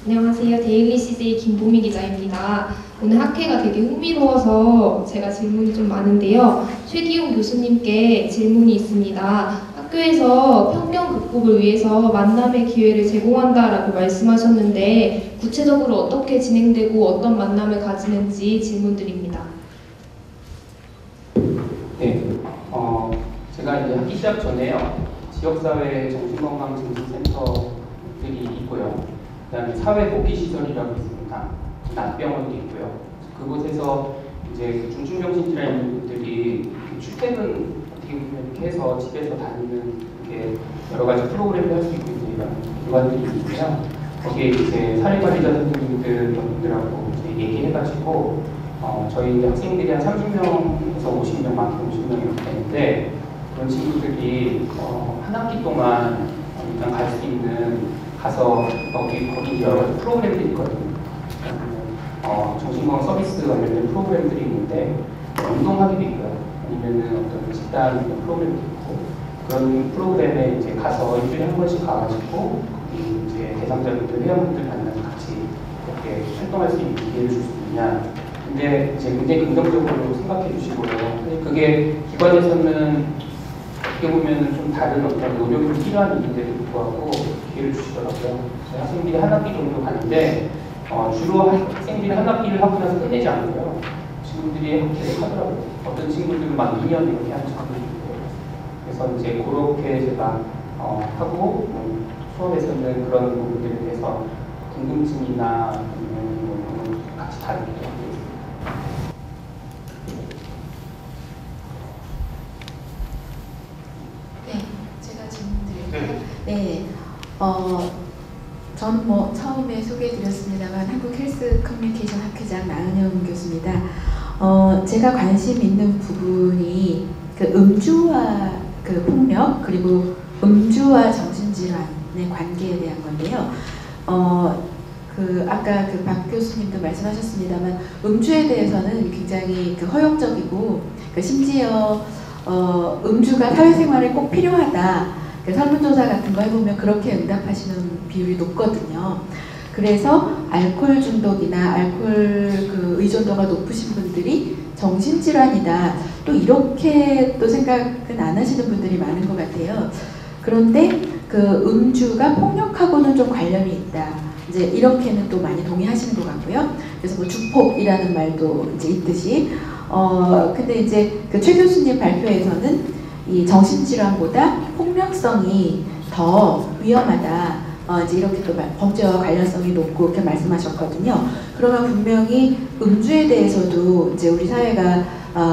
안녕하세요. 데일리 CJ 김보미 기자입니다. 오늘 학회가 되게 흥미로워서 제가 질문이 좀 많은데요. 최기용 교수님께 질문이 있습니다. 학교에서 편견 극복을 위해서 만남의 기회를 제공한다라고 말씀하셨는데 구체적으로 어떻게 진행되고 어떤 만남을 가지는지 질문드립니다. 네, 제가 이제 학기 시작 전에요. 지역사회 정신건강증진센터들이 있고요. 그다음에 사회복귀시설이라고 있습니다. 낫병원도 있고요. 그곳에서 이제 중증정신질환 있는 분들이 출퇴근 어떻게 보면 이렇게 해서 집에서 다니는 이렇게 여러 가지 프로그램을 할 수 있고 있는 이런 기관들이 있고요. 거기에 이제 사례관리자 선생님들 분들하고 얘기해가지고 저희 학생들이 한 30명에서 50명, 많게 50명 이렇게 되는데 그런 친구들이 한 학기 동안 일단 갈 수 있는 가서 거기 여러 가지 프로그램들이 있거든요. 정신건강 서비스 관련된 프로그램들이 있는데 운동하기도 있고요. 아니면은 어떤 식단 프로그램도 있고 그런 프로그램에 이제 가서 일주일에 한 번씩 가가지고 거기 이제 대상자분들, 회원분들 만나서 같이 이렇게 활동할 수 있는 기회를 줄 수 있느냐. 근데 이제 굉장히 긍정적으로 생각해 주시고요. 그게 기관에서는 어떻게 보면 좀 다른 어떤 노력이 필요한 일인데도 불구하고 기회를 주시더라고요. 저희 학생들이 한 학기 정도 가는데 주로 학생들이 한 학기를 하고 나서 끝내지 않고요. 친구들이 계속 하더라고요. 어떤 친구들은 막 2년 이렇게 하는 친구들이 있고요. 그래서 이제 그렇게 제가 하고 수업에서는 그런 부분들에 대해서 궁금증이나 아니면 같이 다루기도 하고 네, 저는 처음에 소개해드렸습니다만 한국 헬스 커뮤니케이션 학회장 나은영 교수입니다. 제가 관심 있는 부분이 그 음주와 그 폭력 그리고 음주와 정신질환의 관계에 대한 건데요. 아까 박 교수님도 말씀하셨습니다만 음주에 대해서는 굉장히 허용적이고 심지어 음주가 사회생활에 꼭 필요하다. 설문조사 같은 거 해보면 그렇게 응답하시는 비율이 높거든요. 그래서 알코올 중독이나 알코올 의존도가 높으신 분들이 정신질환이다. 또 이렇게 또 생각은 안 하시는 분들이 많은 것 같아요. 그런데 음주가 폭력하고는 좀 관련이 있다. 이제 이렇게는 또 많이 동의하시는 것 같고요. 그래서 주폭이라는 말도 이제 있듯이. 근데 이제 최 교수님 발표에서는 이 정신질환보다 폭력성이 더 위험하다. 이제 이렇게 또 범죄와 관련성이 높고 이렇게 말씀하셨거든요. 그러면 분명히 음주에 대해서도 이제 우리 사회가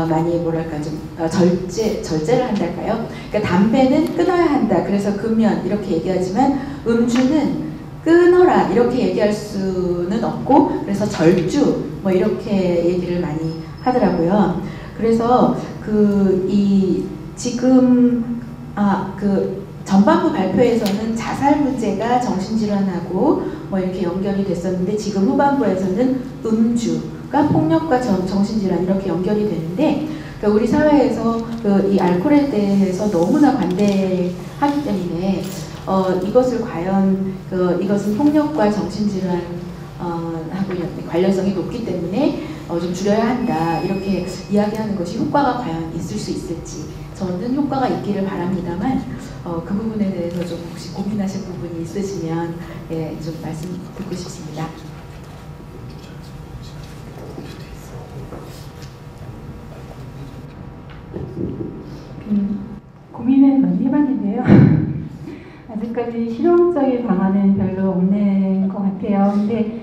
많이 좀 절제를 한달까요? 그러니까 담배는 끊어야 한다. 그래서 금연 이렇게 얘기하지만 음주는 끊어라 이렇게 얘기할 수는 없고 그래서 절주 이렇게 얘기를 많이 하더라고요. 그래서 지금 전반부 발표에서는 자살 문제가 정신질환하고 이렇게 연결이 됐었는데 지금 후반부에서는 음주가 폭력과 정신질환 이렇게 연결이 되는데 우리 사회에서 이 알코올에 대해서 너무나 관대하기 때문에 이것을 과연 이것은 폭력과 정신질환 하고 관련성이 높기 때문에 좀 줄여야 한다 이렇게 이야기하는 것이 효과가 과연 있을 수 있을지 저는 효과가 있기를 바랍니다만 그 부분에 대해서 좀 혹시 고민하실 부분이 있으시면 좀 말씀 듣고 싶습니다. 고민을 많이 해봤는데요. 아직까지 실용적인 방안은 별로 없는 것 같아요. 근데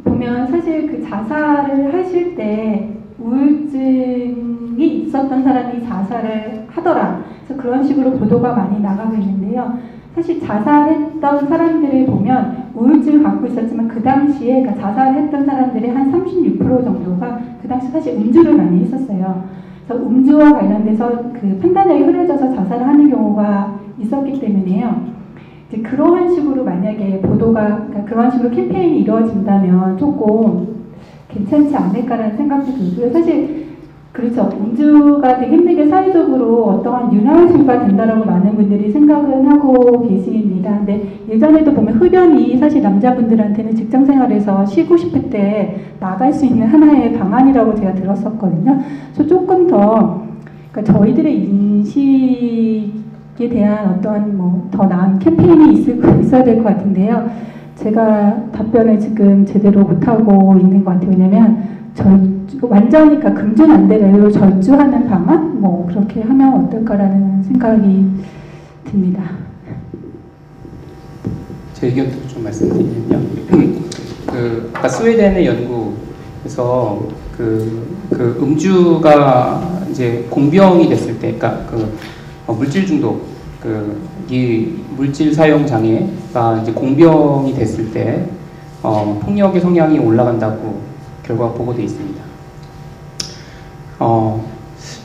보면 사실 자살을 하실 때 우울증이 있었던 사람이 자살을 하더라. 그래서 그런 식으로 보도가 많이 나가고 있는데요. 사실 자살했던 사람들을 보면 우울증을 갖고 있었지만 그 당시에 그러니까 자살했던 사람들의 한 36% 정도가 그 당시 사실 음주를 많이 했었어요. 그래서 음주와 관련돼서 판단력이 흐려져서 자살을 하는 경우가 있었기 때문에요. 이제 그러한 식으로 만약에 그러니까 그런 식으로 캠페인이 이루어진다면 조금 괜찮지 않을까라는 생각도 들고요. 사실 그렇죠. 음주가 되게 힘들게 사회적으로 어떠한 윤활유가 된다라고 많은 분들이 생각은 하고 계십니다. 근데 예전에도 보면 흡연이 사실 남자분들한테는 직장 생활에서 쉬고 싶을 때 나갈 수 있는 하나의 방안이라고 제가 들었었거든요. 그래서 조금 더 그러니까 저희들의 인식에 대한 어떠한 뭐 더 나은 캠페인이 있어야 될 것 같은데요. 제가 답변을 지금 제대로 못하고 있는 것 같아요. 왜냐면 완전히 그러니까 금준 안 되래요. 절주하는 방안? 뭐 그렇게 하면 어떨까라는 생각이 듭니다. 제 의견도 좀 말씀드리면요. 아까 스웨덴의 연구에서 음주가 이제 공병이 됐을 때, 그러니까 물질 중독, 이 물질 사용 장애가 이제 공병이 됐을 때 폭력의 성향이 올라간다고 결과가 보고되어 있습니다.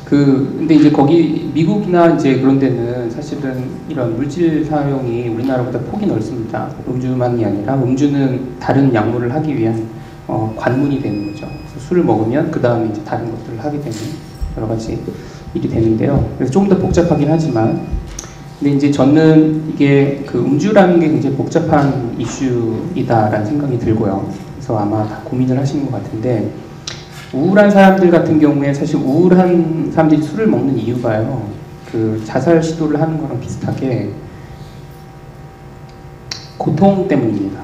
근데 이제 거기 미국이나 이제 그런 데는 사실은 이런 물질 사용이 우리나라보다 폭이 넓습니다. 음주만이 아니라 음주는 다른 약물을 하기 위한 관문이 되는 거죠. 그래서 술을 먹으면 그 다음에 이제 다른 것들을 하게 되는 여러 가지 일이 되는데요. 그래서 조금 더 복잡하긴 하지만, 근데 이제 저는 이게 음주라는 게 굉장히 복잡한 이슈이다라는 생각이 들고요. 그래서 아마 다 고민을 하시는 것 같은데, 우울한 사람들 같은 경우에 사실 우울한 사람들이 술을 먹는 이유가요, 자살 시도를 하는 거랑 비슷하게 고통 때문입니다.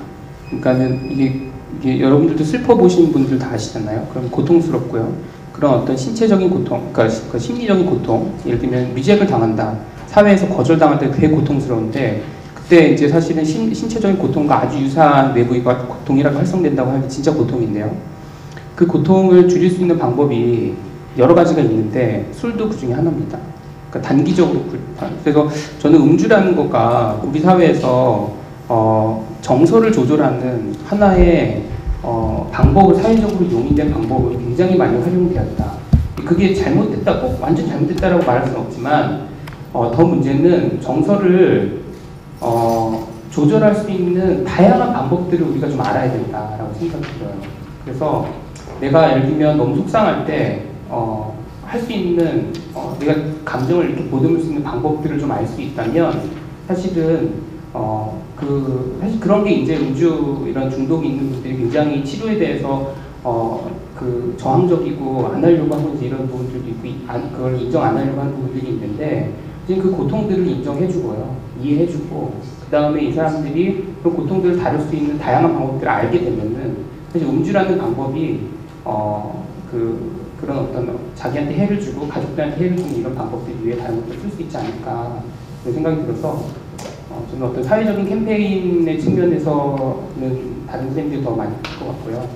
그러니까는 이게 여러분들도 슬퍼 보신 분들 다 아시잖아요. 그럼 고통스럽고요. 그런 어떤 신체적인 고통, 그러니까 심리적인 고통, 예를 들면 위맥을 당한다, 사회에서 거절당할 때 되게 고통스러운데, 그때 이제 사실은 신체적인 고통과 아주 유사한 외부의 고통이라고 활성된다고 하면 진짜 고통인데요. 그 고통을 줄일 수 있는 방법이 여러 가지가 있는데 술도 그 중에 하나입니다. 그러니까 단기적으로 그래서 저는 음주라는 거가 우리 사회에서 정서를 조절하는 하나의 방법을 사회적으로 용인된 방법으로 굉장히 많이 활용되었다. 그게 잘못됐다, 꼭 완전 잘못됐다라고 말할 수는 없지만 더 문제는 정서를 조절할 수 있는 다양한 방법들을 우리가 좀 알아야 된다라고 생각이 들어요. 그래서 내가 예를 들면 너무 속상할 때 할 수 있는 내가 감정을 이렇게 보듬을 수 있는 방법들을 좀 알 수 있다면 사실은 사실 그런 게 이제 음주 이런 중독이 있는 분들이 굉장히 치료에 대해서 저항적이고 안 하려고 하는 이런 부분들도 있고 그걸 인정 안 하려고 하는 부분들이 있는데, 이제 그 고통들을 인정해주고요, 이해해주고, 그 다음에 이 사람들이 그 고통들을 다룰 수 있는 다양한 방법들을 알게 되면은 사실 음주라는 방법이 그런 어떤 자기한테 해를 주고 가족들한테 해를 주는 이런 방법들 위에 다른 것들을 쓸 수 있지 않을까 그런 생각이 들어서 저는 어떤 사회적인 캠페인의 측면에서는 다른 선생님들이 더 많이 할 것 같고요.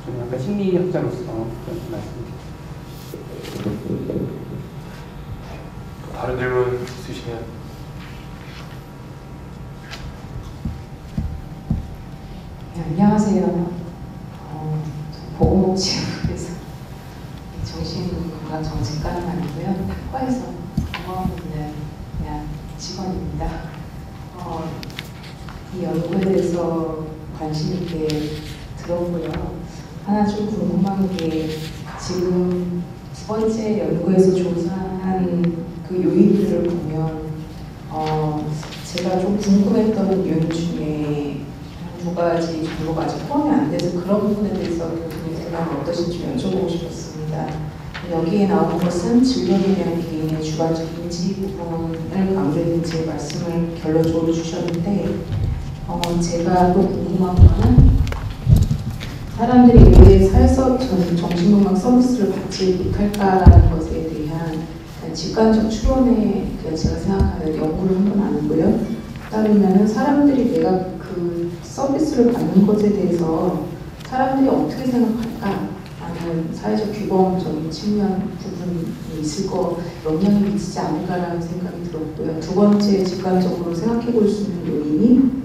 저는 약간 심리학자로서 그런 말씀드립니다. 다른 질문 있으시면. 네, 안녕하세요. 보건복지부에서 정신건강 정책과는 아니고요, 탁과에서 경험하고 있는 그냥 직원입니다. 이 연구에 대해서 관심 있게 들었고요. 하나 좀 궁금한 게, 지금 두 번째 연구에서 조사한 그 요인들을 보면 제가 좀 궁금했던 요인 중에 두 가지 정도가 아직 포함이 안 돼서 그런 부분에 대해서 교수님 생각이 어떠신지 여쭤보고 싶었습니다. 여기에 나온 것은 질병에 대한 개인의 주관적 인지 부분을 강조해서 제 말씀을 결론적으로 주셨는데, 제가 또 궁금한 거는 사람들이 왜 사회서 정신건강 서비스를 받지 못할까라는 것에 대한 직관적 추론에 제가 생각하는 연구를 한 건 아니고요. 따르면 사람들이 내가 그 서비스를 받는 것에 대해서 사람들이 어떻게 생각할까 하는 사회적 규범적인 측면 부분이 있을 거, 영향이 미치지 않을까라는 생각이 들었고요. 두 번째 직관적으로 생각해 볼 수 있는 요인이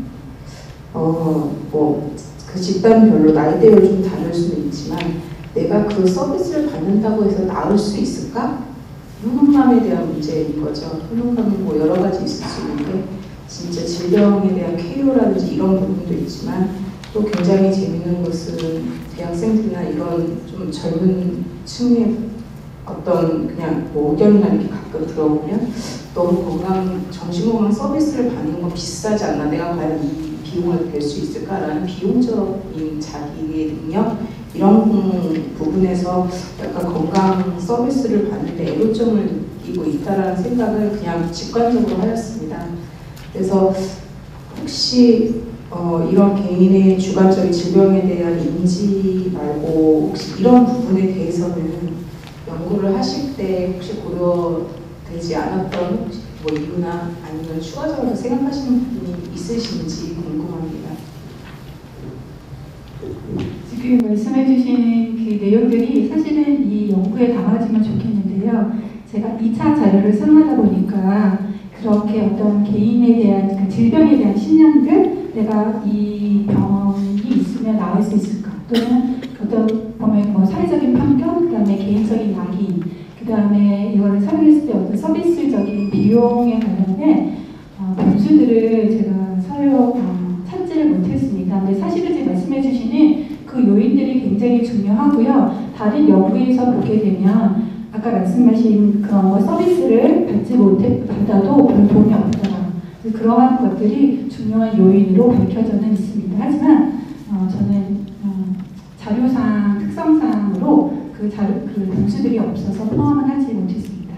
그 집단별로 나이대별로 좀 다를 수는 있지만 내가 그 서비스를 받는다고 해서 나을 수 있을까? 효능감에 대한 문제인 거죠. 효능감이 뭐 여러 가지 있을 수 있는데 진짜 질병에 대한 케어라든지 이런 부분도 있지만, 또 굉장히 재밌는 것은 대학생들이나 이런 좀 젊은 층의 어떤 그냥 뭐 의견이나 이렇게 가끔 들어보면 너무 정신건강 서비스를 받는 건 비싸지 않나, 내가 과연 이 비용을 낼 수 있을까라는 비용적인 자기의 능력 이런 부분에서 약간 건강 서비스를 받는데 애로점을 느끼고 있다라는 생각을 그냥 직관적으로 하였습니다. 그래서 혹시 이런 개인의 주관적인 질병에 대한 인지 말고 혹시 이런 부분에 대해서는 연구를 하실 때 혹시 고려되지 않았던 혹시 뭐 이유나 아니면 추가적으로 생각하시는 부분이 있으신지 궁금합니다. 지금 말씀해주신 그 내용들이 사실은 이 연구에 담아지면 좋겠는데요. 제가 2차 자료를 수행하다 보니까 그렇게 어떤 개인에 대한 그 질병에 대한 신념들, 내가 이 병이 있으면 나을 수 있을까, 또는 어떤 보면 뭐 사회적인 편견, 그다음에 개인적인 낙인, 그다음에 이거를 설계했을 때 어떤 서비스적인 비용에 관련된 변수들을 제가 찾지를 못했습니다. 근데 사실은 지금 말씀해주시는 그 요인들이 굉장히 중요하고요. 다른 연구에서 보게 되면 아까 말씀하신 그런 서비스를 받아도 별 돈이 없더라. 그러한 것들이 중요한 요인으로 밝혀져는 있습니다. 하지만 저는 자료상 특성상으로 그 변수들이 없어서 포함을 하지 못했습니다.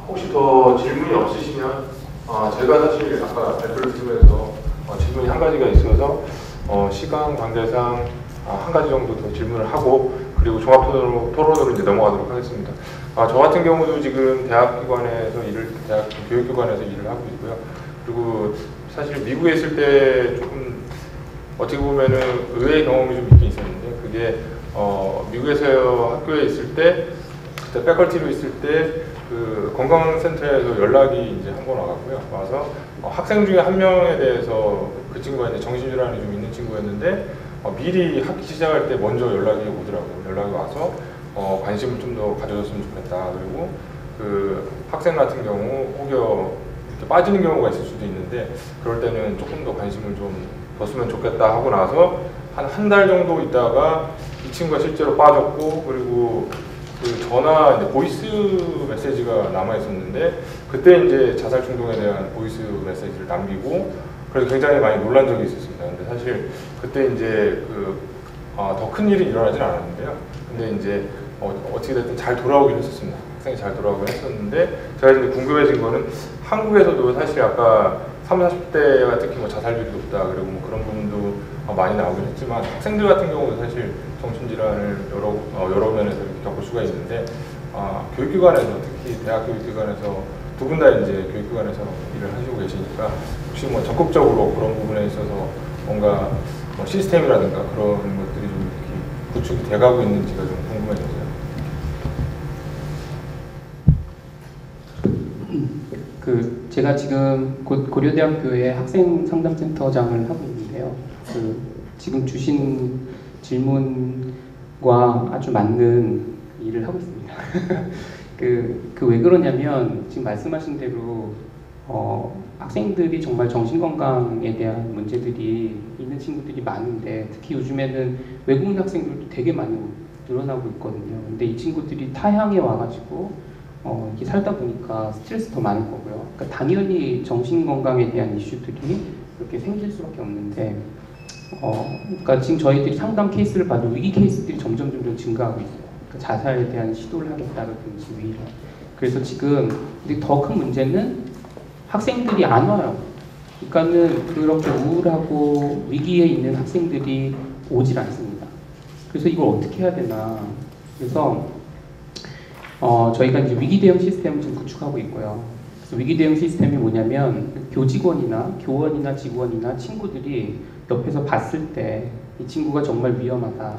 혹시 더 질문이 없으시면 제가 사실 아까 발표를 들으면서 질문이 한 가지가 있어서 시간 관계상 한 가지 정도 더 질문을 하고 그리고 종합 토론으로 이제 넘어가도록 하겠습니다. 저 같은 경우도 지금 대학 교육기관에서 일을 하고 있고요. 그리고 사실 미국에 있을 때 조금 어떻게 보면은 의외의 경험이 좀 있긴 있었는데, 그게 미국에서 학교에 있을 때 그때 패컬티로 있을 때 그 건강센터에서 연락이 이제 한 번 와갖고요. 와서 학생 중에 한 명에 대해서 그 친구가 이제 정신질환이 좀 있는 친구였는데 미리 학기 시작할 때 먼저 연락이 오더라고요. 연락이 와서 관심을 좀 더 가져줬으면 좋겠다. 그리고 그 학생 같은 경우 혹여 이렇게 빠지는 경우가 있을 수도 있는데 그럴 때는 조금 더 관심을 좀 뒀으면 좋겠다 하고 나서 한 달 정도 있다가 이 친구가 실제로 빠졌고, 그리고 그 전화 이제 보이스 메시지가 남아 있었는데 그때 이제 자살 충동에 대한 보이스 메시지를 남기고 그래서 굉장히 많이 놀란 적이 있었습니다. 근데 사실 그때 이제 더 큰 일이 일어나진 않았는데요. 근데 이제 어떻게 됐든 잘 돌아오긴 했었습니다. 학생이 잘 돌아오긴 했었는데 제가 이제 궁금해진 거는 한국에서도 사실 아까 30, 40대가 특히 뭐 자살률이 높다 그리고 뭐 그런 부분도 많이 나오긴 했지만 학생들 같은 경우도 사실 정신질환을 여러 면에서 이렇게 겪을 수가 있는데 교육기관에서 특히 대학 교육기관에서 두 분 다 이제 교육기관에서 일을 하시고 계시니까 혹시 뭐 적극적으로 그런 부분에 있어서 뭔가 뭐 시스템이라든가 그런 것들이 좀 이렇게 구축이 돼가고 있는지가 좀 궁금해져서요. 제가 지금 곧 고려대학교의 학생 상담센터장을 하고 있는데요. 지금 주신 질문과 아주 맞는 일을 하고 있습니다. 왜 그러냐면 지금 말씀하신 대로 학생들이 정말 정신건강에 대한 문제들이 있는 친구들이 많은데 특히 요즘에는 외국인 학생들도 되게 많이 늘어나고 있거든요. 근데 이 친구들이 타향에 와가지고 이렇게 살다 보니까 스트레스 더 많을 거고요. 그러니까 당연히 정신건강에 대한 이슈들이 이렇게 생길 수밖에 없는데 그러니까 지금 저희들이 상담 케이스를 봐도 위기 케이스들이 점점 증가하고 있어요. 그러니까 자살에 대한 시도를 하겠다든지 위로. 그래서 지금 더 큰 문제는 학생들이 안 와요. 그러니까는 그렇게 우울하고 위기에 있는 학생들이 오질 않습니다. 그래서 이걸 어떻게 해야 되나. 그래서 저희가 이제 위기 대응 시스템을 지금 구축하고 있고요. 그래서 위기 대응 시스템이 뭐냐면 교직원이나 교원이나 직원이나 친구들이 옆에서 봤을 때 이 친구가 정말 위험하다.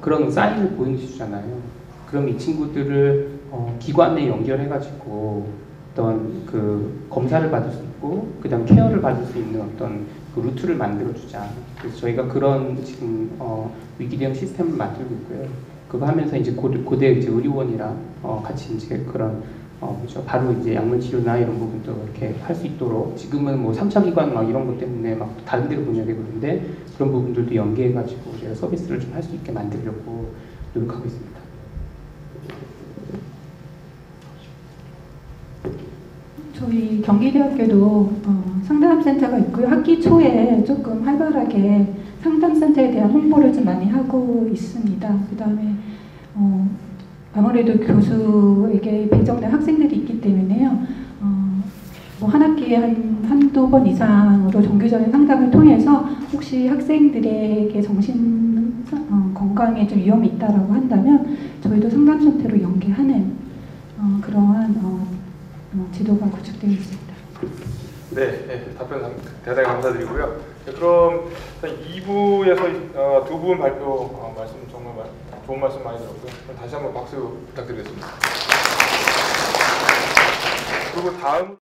그런 사인을 보여주잖아요. 그럼 이 친구들을 기관에 연결해가지고 어떤 그 검사를 받을 수 있고, 그다음 케어를 받을 수 있는 어떤 그 루트를 만들어주자. 그래서 저희가 그런 지금 위기 대응 시스템을 만들고 있고요. 그거 하면서 이제 고대 이제 의료원이랑 같이 이제 그런 그렇죠. 바로 이제 약물 치료나 이런 부분도 이렇게 할 수 있도록 지금은 뭐 3차 기관 막 이런 것 때문에 막 다른 데로 보내야 되고 그런데 그런 부분들도 연계해가지고 제가 서비스를 좀 할 수 있게 만들려고 노력하고 있습니다. 저희 경기대학교도 상담센터가 있고요. 학기 초에 조금 활발하게 상담센터에 대한 홍보를 좀 많이 하고 있습니다. 그 다음에 아무래도 교수에게 배정된 학생들이 있기 때문에요. 뭐 한 학기에 한두 번 이상으로 정규적인 상담을 통해서 혹시 학생들에게 정신 건강에 좀 위험이 있다라고 한다면 저희도 상담센터로 연계하는 그러한 지도가 구축되어 있습니다. 네, 답변 대단히 감사드리고요. 네, 그럼 2부에서 두 분 발표 말씀 정말 좋은 말씀 많이 들었고요. 그럼 다시 한번 박수 부탁드리겠습니다. 그리고 다음